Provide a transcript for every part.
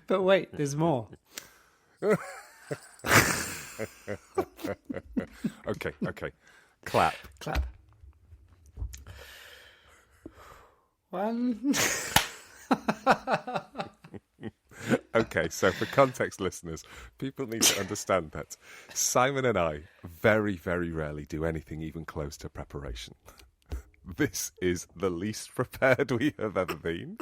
But wait, there's more. Okay. Clap. One. Okay, so for context listeners, people need to understand that Simon and I very, very rarely do anything even close to preparation. This is the least prepared we have ever been,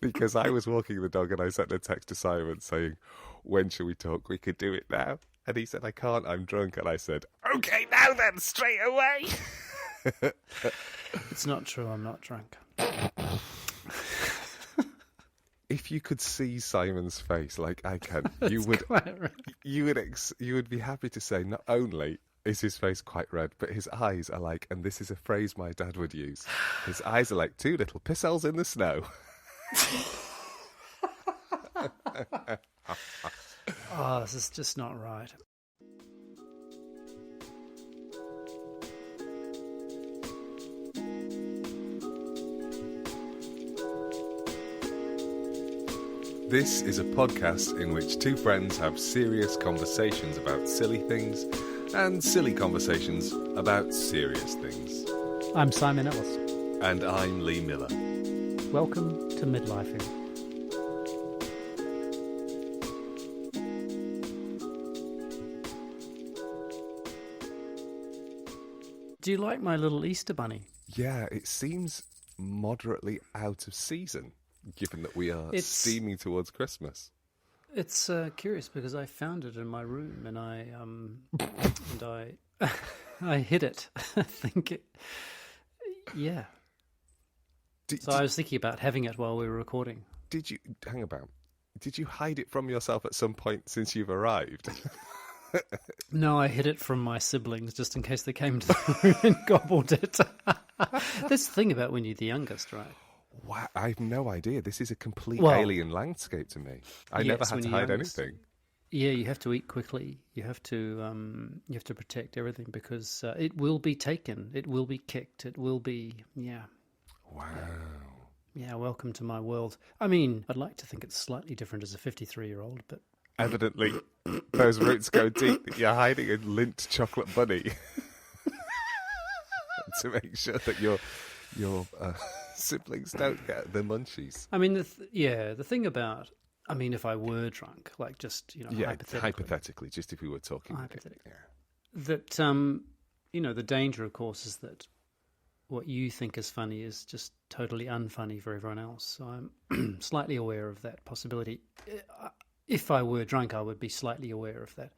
because I was walking the dog and I sent a text to Simon saying, when shall we talk? We could do it now. And he said, I can't, I'm drunk. And I said, okay, now then, straight away. It's not true, I'm not drunk. If you could see Simon's face like I can, you would be happy to say not only is his face quite red, but his eyes are like, and this is a phrase my dad would use, his eyes are like two little piss holes in the snow. Oh, this is just not right. This is a podcast in which two friends have serious conversations about silly things and silly conversations about serious things. I'm Simon Ellis. And I'm Lee Miller. Welcome to Midlifing. Do you like my little Easter bunny? Yeah, it seems moderately out of season, given that we are steaming towards Christmas. It's curious because I found it in my room and I hid it. I think it. Yeah. I was thinking about having it while we were recording. Did you hang about? Did you hide it from yourself at some point since you've arrived? No, I hid it from my siblings just in case they came to the room and gobbled it. That's the thing about when you're the youngest, right? Wow, I have no idea. This is a complete alien landscape to me. I never had to hide anything. Yeah, you have to eat quickly. You have to protect everything because it will be taken. It will be kicked. It will be Wow. Yeah, welcome to my world. I mean, I'd like to think it's slightly different as a 53-year-old, but evidently those roots go deep. You're hiding a Lindt chocolate bunny to make sure that your siblings don't get the munchies. I mean, the thing about, I mean, if I were drunk, like just, hypothetically, just if we were talking. Hypothetically. That, the danger, of course, is that what you think is funny is just totally unfunny for everyone else. So I'm slightly aware of that possibility. If I were drunk, I would be slightly aware of that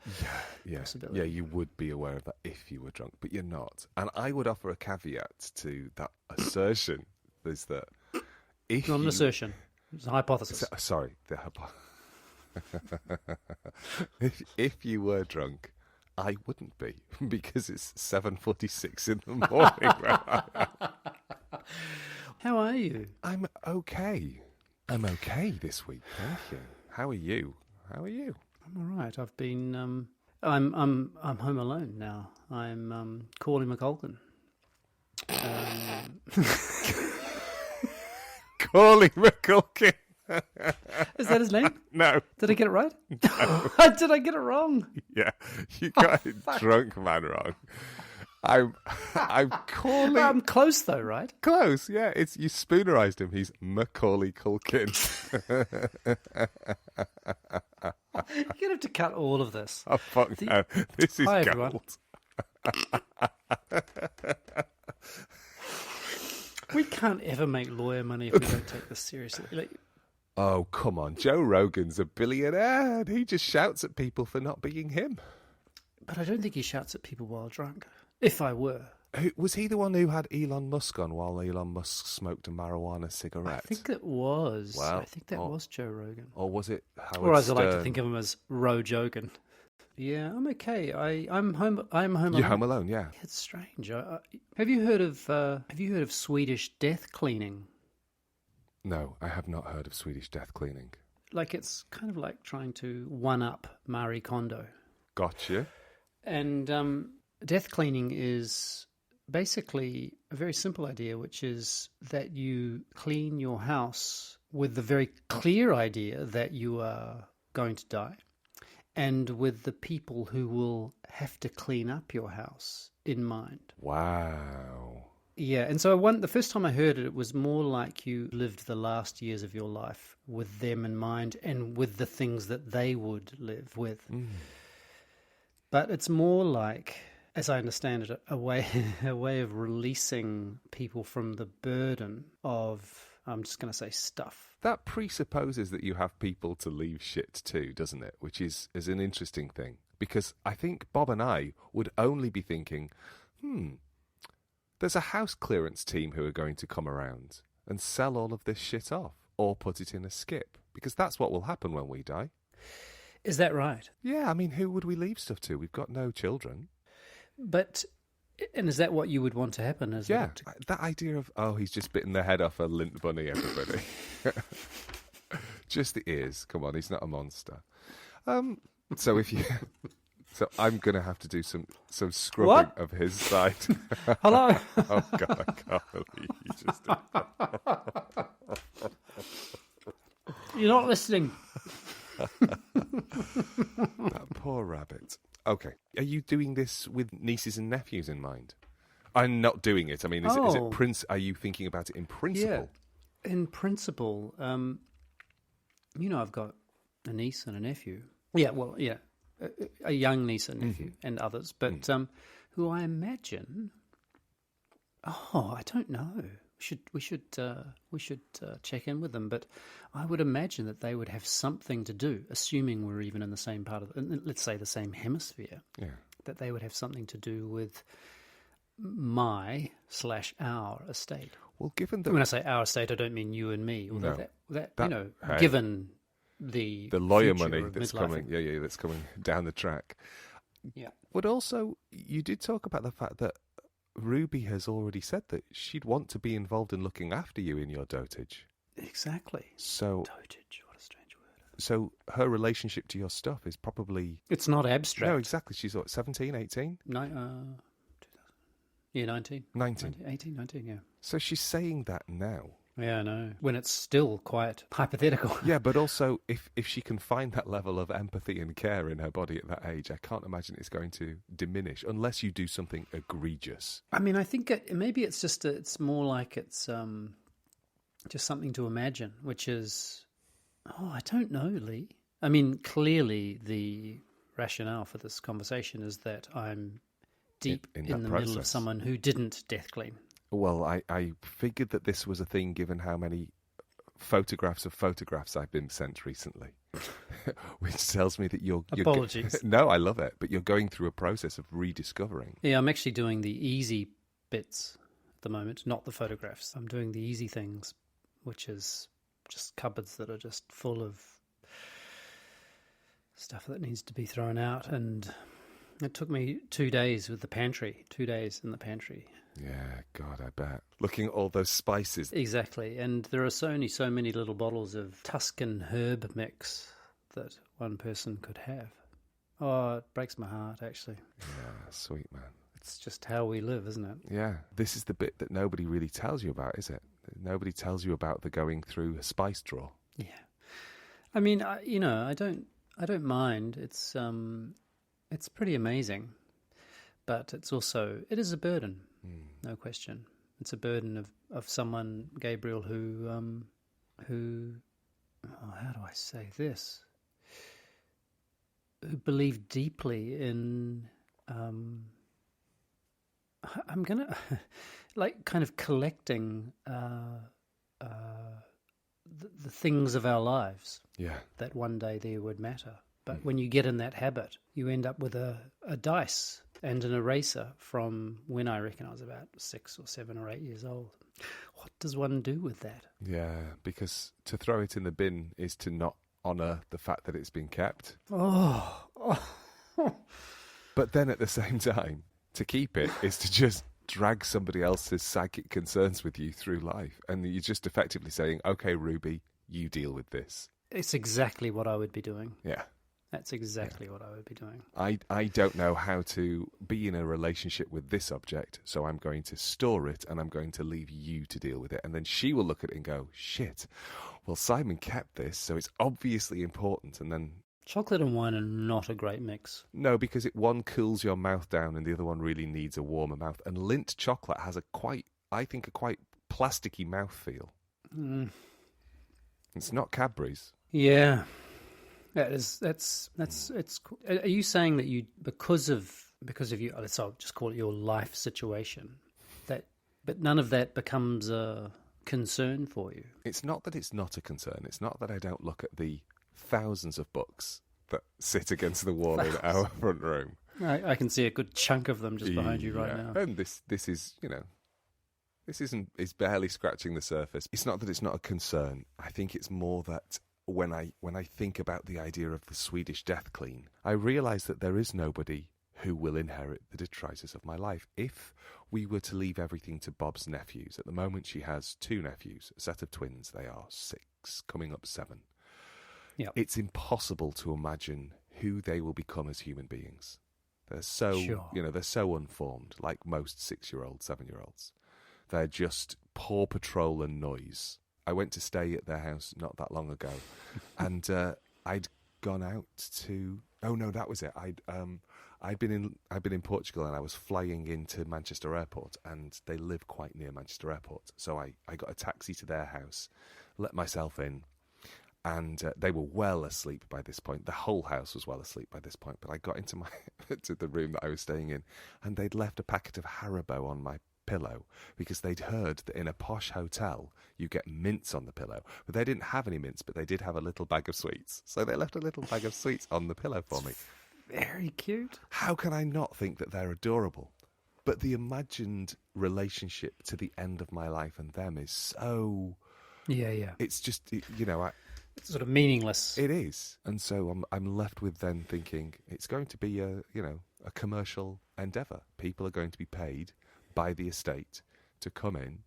possibility. Yeah, you would be aware of that if you were drunk, but you're not. And I would offer a caveat to that assertion, is that if not an assertion, it's a hypothesis. Sorry, if you were drunk, I wouldn't be, because it's 7:46 in the morning. How are you? I'm okay. I'm okay this week, thank you. How are you? I'm all right. I've been. I'm home alone now. I'm Corley McCulkin. Corley McCulkin. Is that his name? No. Did I get it right? No. Did I get it wrong? Yeah, you got it drunk man wrong. I'm calling. I'm close though, right? Close, yeah. It's you spoonerised him. He's Macaulay Culkin. You're gonna have to cut all of this. Oh fuck no! This is Hi, gold. We can't ever make lawyer money if we don't take this seriously. Oh come on, Joe Rogan's a billionaire. And he just shouts at people for not being him. But I don't think he shouts at people while drunk. If I were. Was he the one who had Elon Musk on while Elon Musk smoked a marijuana cigarette? I think it was. Well, I think that was Joe Rogan. Or was it Howard Or as I Stern? like to think of him as Ro Jogan. Yeah, I'm okay. I'm home alone. You're home alone, yeah. It's strange. Have you heard of Swedish death cleaning? No, I have not heard of Swedish death cleaning. Like it's kind of like trying to one-up Marie Kondo. Gotcha. And death cleaning is basically a very simple idea, which is that you clean your house with the very clear idea that you are going to die, and with the people who will have to clean up your house in mind. Wow. Yeah, and so the first time I heard it, it was more like you lived the last years of your life with them in mind and with the things that they would live with. But it's more like, as I understand it, a way of releasing people from the burden of, I'm just going to say, stuff. That presupposes that you have people to leave shit to, doesn't it? Which is an interesting thing. Because I think Bob and I would only be thinking, there's a house clearance team who are going to come around and sell all of this shit off or put it in a skip. Because that's what will happen when we die. Is that right? Yeah, I mean, who would we leave stuff to? We've got no children. And is that what you would want to happen? That idea of, he's just bitten the head off a lint bunny, everybody. Just the ears. Come on, he's not a monster. So I'm going to have to do some scrubbing of his side. Hello? Oh, God, I can't believe you just did that. You're not listening. That poor rabbit. Okay. Are you doing this with nieces and nephews in mind? I'm not doing it. I mean, is it are you thinking about it in principle? Yeah. In principle, I've got a niece and a nephew. Yeah, well, yeah. A young niece and nephew and others, but who I imagine, I don't know. We should check in with them, but I would imagine that they would have something to do, assuming we're even in the same part of, let's say, the same hemisphere. Yeah, that they would have something to do with my/our estate. Well, given that when I say our estate, I don't mean you and me. No, given the lawyer money that's coming, that's coming down the track. Yeah, but also you did talk about the fact that Ruby has already said that she'd want to be involved in looking after you in your dotage. Exactly. So dotage, what a strange word. So her relationship to your stuff is probably... It's not abstract. No, exactly. She's what, 17, 18? 2000. Yeah, 19. 19. 18, 19, yeah. So she's saying that now. Yeah, I know. When it's still quite hypothetical. Yeah, but also, if she can find that level of empathy and care in her body at that age, I can't imagine it's going to diminish unless you do something egregious. I mean, I think maybe it's just, it's more like it's just something to imagine, which is, I don't know, Lee. I mean, clearly the rationale for this conversation is that I'm deep in the middle of someone who didn't death clean. Well, I figured that this was a thing given how many photographs of photographs I've been sent recently, which tells me that you're... Apologies. No, I love it, but you're going through a process of rediscovering. Yeah, I'm actually doing the easy bits at the moment, not the photographs. I'm doing the easy things, which is just cupboards that are just full of stuff that needs to be thrown out. And it took me 2 days with the pantry, 2 days in the pantry. Yeah, God, I bet. Looking at all those spices. Exactly. And there are so many little bottles of Tuscan herb mix that one person could have. Oh, it breaks my heart, actually. Yeah, sweet, man. It's just how we live, isn't it? Yeah. This is the bit that nobody really tells you about, is it? Nobody tells you about the going through a spice drawer. Yeah. I mean, I don't mind. It's pretty amazing. But it is a burden. No question. It's a burden of someone, Gabriel, who how do I say this? Who believed deeply in, I'm gonna, like, kind of collecting the things of our lives. Yeah. That one day they would matter. But when you get in that habit, you end up with a dice and an eraser from when I reckon I was about 6 or 7 or 8 years old. What does one do with that? Yeah, because to throw it in the bin is to not honour the fact that it's been kept. Oh. But then at the same time, to keep it is to just drag somebody else's psychic concerns with you through life. And you're just effectively saying, okay, Ruby, you deal with this. It's exactly what I would be doing. Yeah. That's exactly what I would be doing. I don't know how to be in a relationship with this object, so I'm going to store it and I'm going to leave you to deal with it. And then she will look at it and go, shit, well, Simon kept this, so it's obviously important. And then... Chocolate and wine are not a great mix. No, because one cools your mouth down and the other one really needs a warmer mouth. And Lindt chocolate has a quite plasticky mouthfeel. Mm. It's not Cadbury's. Yeah. That's are you saying that you because of you, I'll just call it your life situation, but none of that becomes a concern for you? It's not that it's not a concern. It's not that I don't look at the thousands of books that sit against the wall in our front room. I can see a good chunk of them just behind you right now. And this is, is barely scratching the surface. It's not that it's not a concern. I think it's more that when I think about the idea of the Swedish death clean, I realise that there is nobody who will inherit the detritus of my life. If we were to leave everything to Bob's nephews, at the moment she has 2 nephews, a set of twins, they are 6, coming up 7. Yep. It's impossible to imagine who they will become as human beings. They're so, they're so unformed, like most 6-year-olds, 7-year-olds. They're just Paw Patrol and noise. I went to stay at their house not that long ago, and I'd gone out to. Oh no, that was it. I'd been in Portugal, and I was flying into Manchester Airport, and they live quite near Manchester Airport. So I got a taxi to their house, let myself in, and they were well asleep by this point. The whole house was well asleep by this point. But I got into to the room that I was staying in, and they'd left a packet of Haribo on my pillow because they'd heard that in a posh hotel you get mints on the pillow, but they didn't have any mints, but they did have a little bag of sweets, so they left a little bag of sweets on the pillow for me. Very cute. How can I not think that they're adorable? But the imagined relationship to the end of my life and them is so it's just it's sort of meaningless. It is. And so I'm left with then thinking it's going to be a commercial endeavour. People are going to be paid by the estate to come in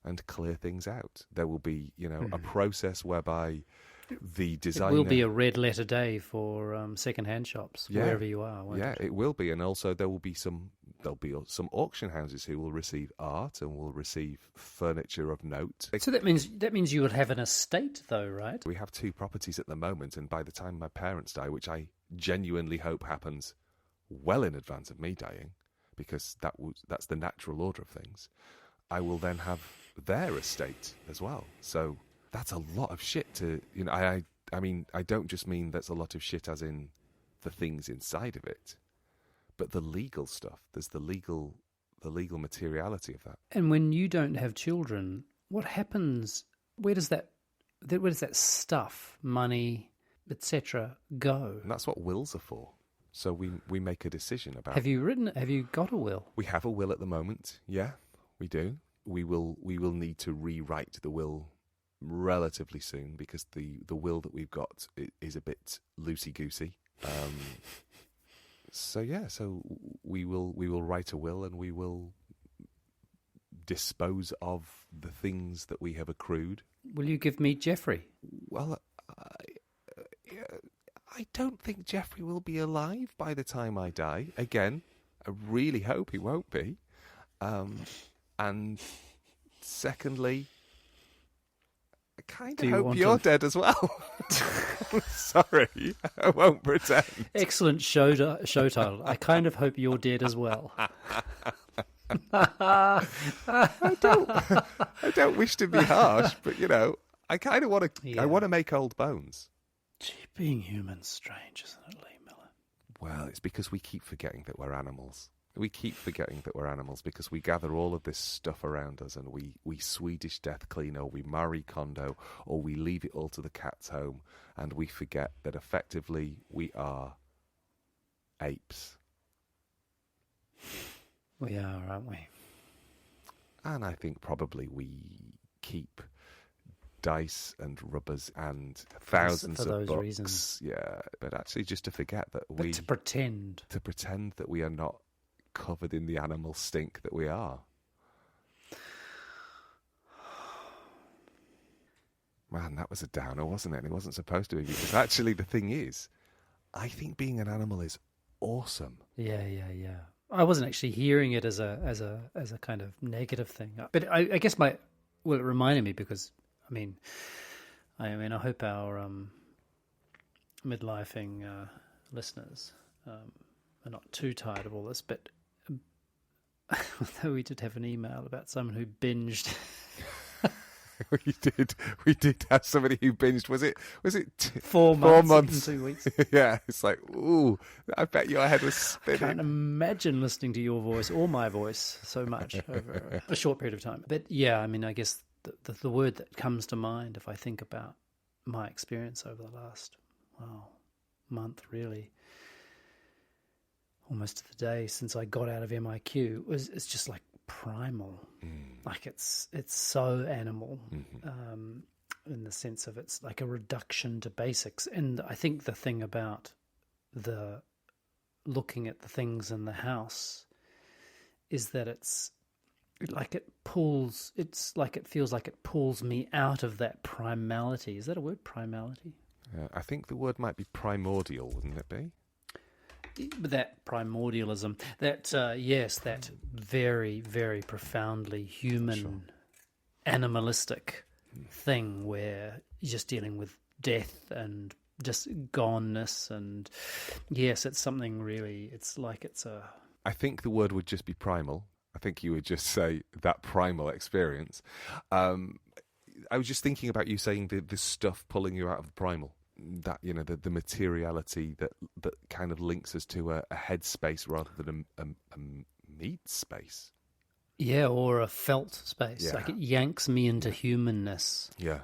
and clear things out. There will be, a process whereby the designer... It will be a red letter day for second-hand shops, wherever you are. It will be. And also there'll be some auction houses who will receive art and will receive furniture of note. So that means you would have an estate, though, right? We have 2 properties at the moment, and by the time my parents die, which I genuinely hope happens well in advance of me dying, because that's the natural order of things, I will then have their estate as well. So that's a lot of shit to, I mean, I don't just mean that's a lot of shit as in the things inside of it, but the legal stuff. There's the legal materiality of that. And when you don't have children, what happens? Where does that stuff, money, etc., go? And that's what wills are for. So we make a decision about... Have you got a will? We have a will at the moment. Yeah, we do. We will need to rewrite the will relatively soon because the will that we've got is a bit loosey-goosey. So we will write a will and we will dispose of the things that we have accrued. Will you give me Jeffrey? Well, I don't think Jeffrey will be alive by the time I die. Again, I really hope he won't be. And secondly, I kind of hope you're dead as well. Sorry, I won't pretend. Excellent show title. I kind of hope you're dead as well. I don't wish to be harsh, but I kind of want to. I want to make old bones. Gee, being human's strange, isn't it, Lee Miller? Well, it's because we keep forgetting that we're animals. We keep forgetting that we're animals because we gather all of this stuff around us and we Swedish death clean, or we Marie Kondo, or we leave it all to the cat's home, and we forget that effectively we are apes. We are, aren't we? And I think probably we keep dice and rubbers and thousands for of those books. Reasons. Yeah, but actually just to forget that to pretend that we are not covered in the animal stink that we are. Man, that was a downer, wasn't it? And it wasn't supposed to be, because actually the thing is, I think being an animal is awesome. Yeah. I wasn't actually hearing it as a kind of negative thing, but I guess it reminded me because I hope our midlifing listeners are not too tired of all this. But although we did have an email about someone who binged. We did have somebody who binged. Was it 4 months in 2 weeks? Yeah, it's like, ooh, I bet your head was spinning. I can't imagine listening to your voice or my voice so much over a short period of time. But yeah, I guess the word that comes to mind if I think about my experience over the last month, really, almost to the day since I got out of MIQ, it's just like primal. Like it's so animal, in the sense of it's like a reduction to basics. And I think the thing about the looking at the things in the house is that it feels like it pulls me out of that primality. Is that a word, primality? I think the word might be primordial, wouldn't it be? That primordialism, that that very, very profoundly human, animalistic thing where you're just dealing with death and just goneness, and yes, it's something really. It's like it's a. I think the word would just be primal. I think you would just say that primal experience. I was just thinking about you saying the stuff pulling you out of the primal. That the materiality that kind of links us to a head space rather than a meat space. Yeah, or a felt space. Yeah. Like it yanks me into humanness. Yeah.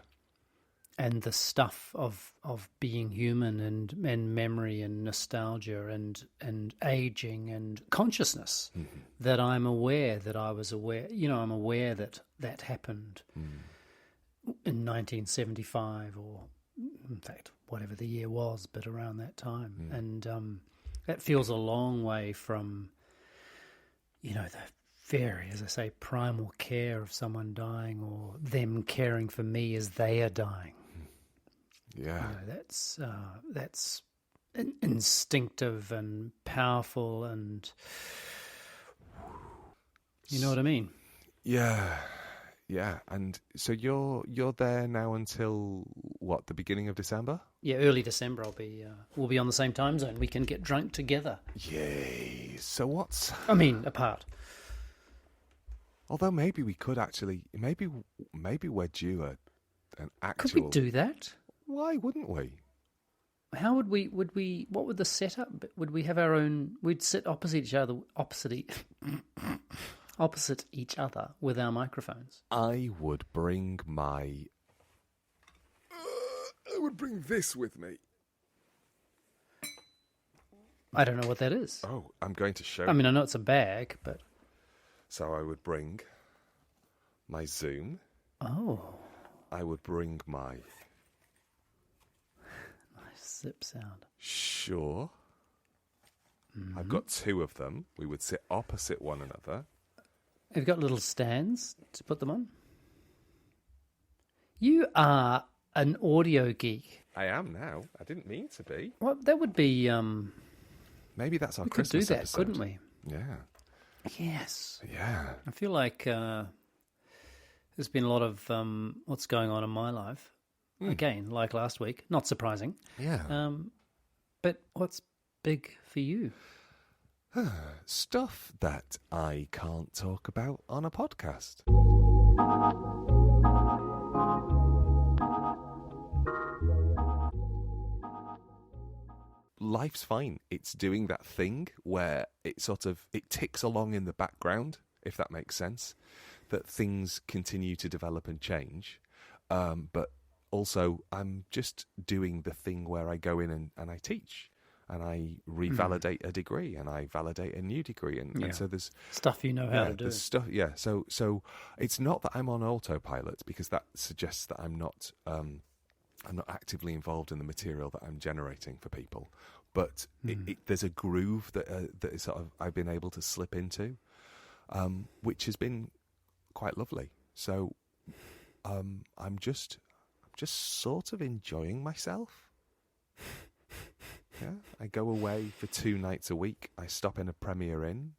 And the stuff of being human and memory and nostalgia and aging and consciousness, that I'm aware that I was aware. I'm aware that happened in 1975 or, in fact, whatever the year was, but around that time. And that feels a long way from, the very, as I say, primal care of someone dying or them caring for me as they are dying. Yeah. That's instinctive and powerful, and you know what I mean? Yeah. Yeah, and so you're there now until what, the beginning of December? Yeah, early December. We'll be on the same time zone. We can get drunk together. Yay! So what's? Apart. Although maybe we could actually, maybe we're due an actual. Could we do that? Why wouldn't we? How would we? What would the setup? Would we have our own? We'd sit opposite each other. Opposite each other with our microphones. I would bring this with me. I don't know what that is. Oh, I'm going to show. I know it's a bag, but. So I would bring my Zoom. Oh. I would bring my. Nice zip sound. Sure. I've got 2 of them. We would sit opposite one another. Have you got little stands to put them on? You are an audio geek. I am now. I didn't mean to be. Well, that would be. Maybe that's our we Christmas could do that, episode. couldn't we? Yeah. Yes. Yeah. I feel like there's been a lot of what's going on in my life. Again, like last week. Not surprising. Yeah. But what's big for you? Stuff that I can't talk about on a podcast. Life's fine. It's doing that thing where it ticks along in the background, if that makes sense, that things continue to develop and change. But also, I'm just doing the thing where I go in and I teach. And I revalidate a degree, and I validate a new degree, and so there's stuff you know how to do. There's stuff, yeah. So it's not that I'm on autopilot, because that suggests that I'm not actively involved in the material that I'm generating for people. But there's a groove that is sort of I've been able to slip into, which has been quite lovely. So I'm just sort of enjoying myself. Yeah, I go away for 2 nights a week. I stop in a Premier Inn.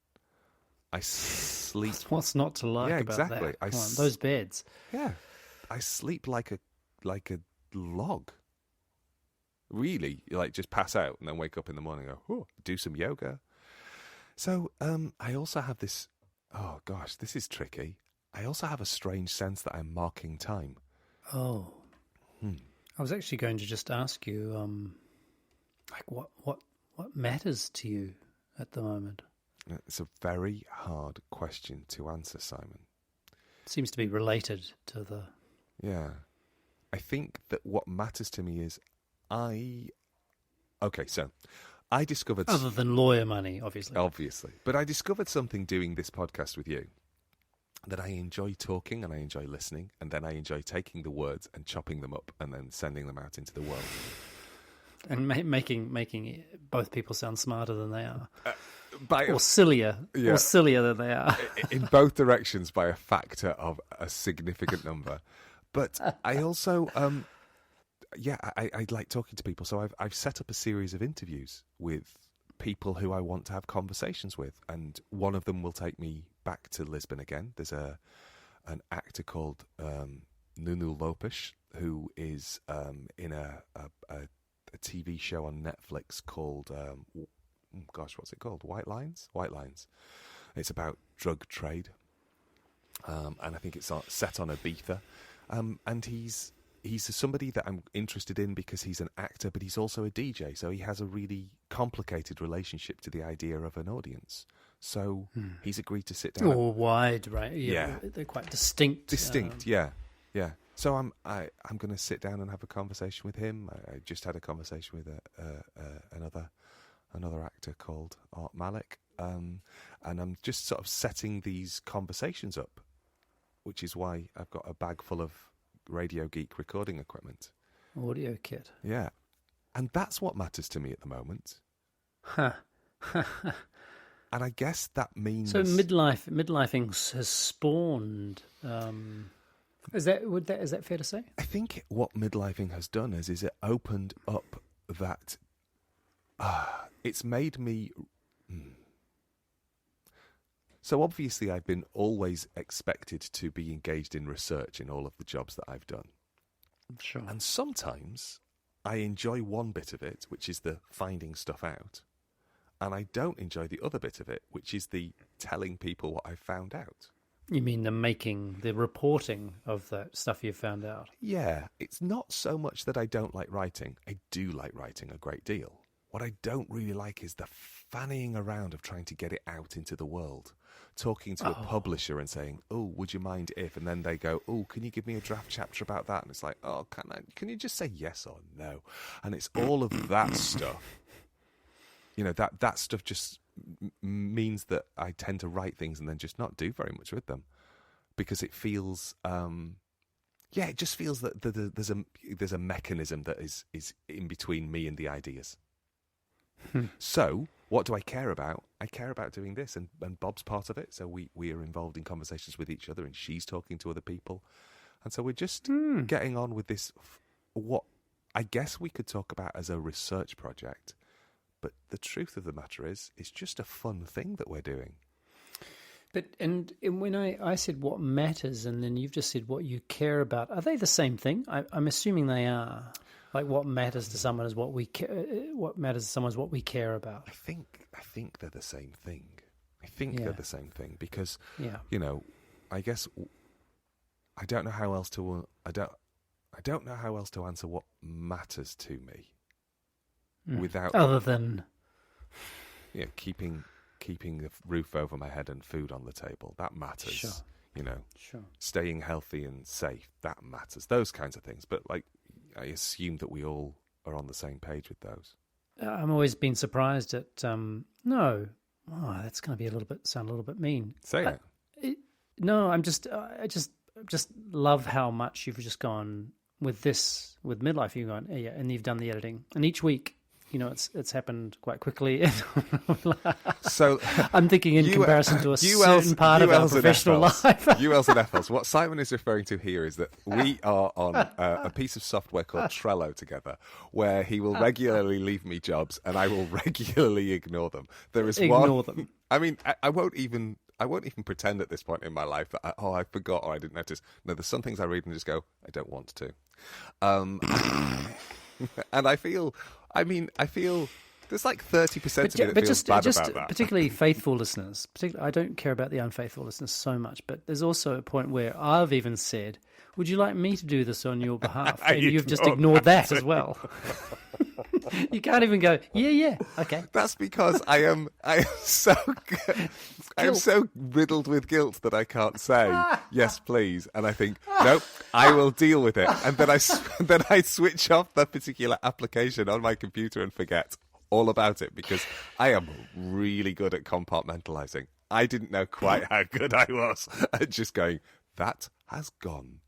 I sleep. What's not to like Yeah, about exactly. that? Come on, those beds. Yeah, I sleep like a log. Really, like just pass out and then wake up in the morning and go, oh, do some yoga. So I also have this, oh gosh, this is tricky. I also have a strange sense that I'm marking time. Oh. I was actually going to just ask you, like what matters to you at the moment? It's a very hard question to answer, Simon. It seems to be related to the... Yeah. I think that what matters to me is Okay, so I discovered... Other than lawyer money, obviously. Obviously. But I discovered something doing this podcast with you, that I enjoy talking and I enjoy listening, and then I enjoy taking the words and chopping them up and then sending them out into the world. And making both people sound smarter than they are. Or sillier. Yeah. Or sillier than they are. In both directions by a factor of a significant number. But I also... I like talking to people, so I've set up a series of interviews with people who I want to have conversations with, and one of them will take me back to Lisbon again. There's an actor called Nuno Lopes, who is in a TV show on Netflix called what's it called? White Lines. It's about drug trade, and I think it's set on Ibiza, and he's somebody that I'm interested in because he's an actor, but he's also a DJ, so he has a really complicated relationship to the idea of an audience. So he's agreed to sit down. Or wide, right? Yeah. They're quite distinct. Distinct, yeah. So I'm going to sit down and have a conversation with him. I just had a conversation with another actor called Art Malik, and I'm just sort of setting these conversations up, which is why I've got a bag full of Radio Geek recording equipment. Audio kit. Yeah. And that's what matters to me at the moment. Huh. And I guess that means... So midlifing has spawned... Is that fair to say? I think what midlifing has done is it opened up that... it's made me... So obviously I've been always expected to be engaged in research in all of the jobs that I've done. Sure. And sometimes I enjoy one bit of it, which is the finding stuff out. And I don't enjoy the other bit of it, which is the telling people what I found out. You mean the reporting of that stuff you found out? Yeah, it's not so much that I don't like writing. I do like writing a great deal. What I don't really like is the fannying around of trying to get it out into the world. Talking to a publisher and saying, oh, would you mind if? And then they go, oh, can you give me a draft chapter about that? And it's like, oh, can you just say yes or no? And it's all of that stuff. You know, that stuff just means that I tend to write things and then just not do very much with them. Because it feels... it just feels that there's a mechanism that is in between me and the ideas. So, what do I care about? I care about doing this, and Bob's part of it. So we are involved in conversations with each other, and she's talking to other people, and so we're just getting on with this. What I guess we could talk about as a research project, but the truth of the matter is, it's just a fun thing that we're doing. But and when I said what matters, and then you've just said what you care about, are they the same thing? I'm assuming they are. Like what matters to someone is what matters to someone is what we care about. I think they're the same thing. They're the same thing because you know, I guess I don't know how else to answer what matters to me without other than keeping the roof over my head and food on the table. That matters. Sure. You know, sure. Staying healthy and safe, that matters. Those kinds of things. But like, I assume that we all are on the same page with those. I'm always been surprised at no. Oh, that's going to sound a little bit mean. Say it. No, I just love how much you've just gone with midlife. You've gone, and you've done the editing, and each week it's happened quite quickly. So I'm thinking in comparison to a certain part of our professional life. ULs and FLs. What Simon is referring to here is that we are on a piece of software called Trello together, where he will regularly leave me jobs and I will regularly ignore them. There is Ignore them. I mean, I won't even pretend at this point in my life that I forgot or I didn't notice. No, there's some things I read and just go, I don't want to. And I feel there's like 30% of me that feels bad about that. Particularly faithful listeners. I don't care about the unfaithful listeners so much, but there's also a point where I've even said, would you like me to do this on your behalf? And you've just ignored that as well. You can't even go, yeah, okay. That's because I am so riddled with guilt that I can't say yes, please. And I think, nope, I will deal with it. And then I switch off that particular application on my computer and forget all about it because I am really good at compartmentalizing. I didn't know quite how good I was at just going, that has gone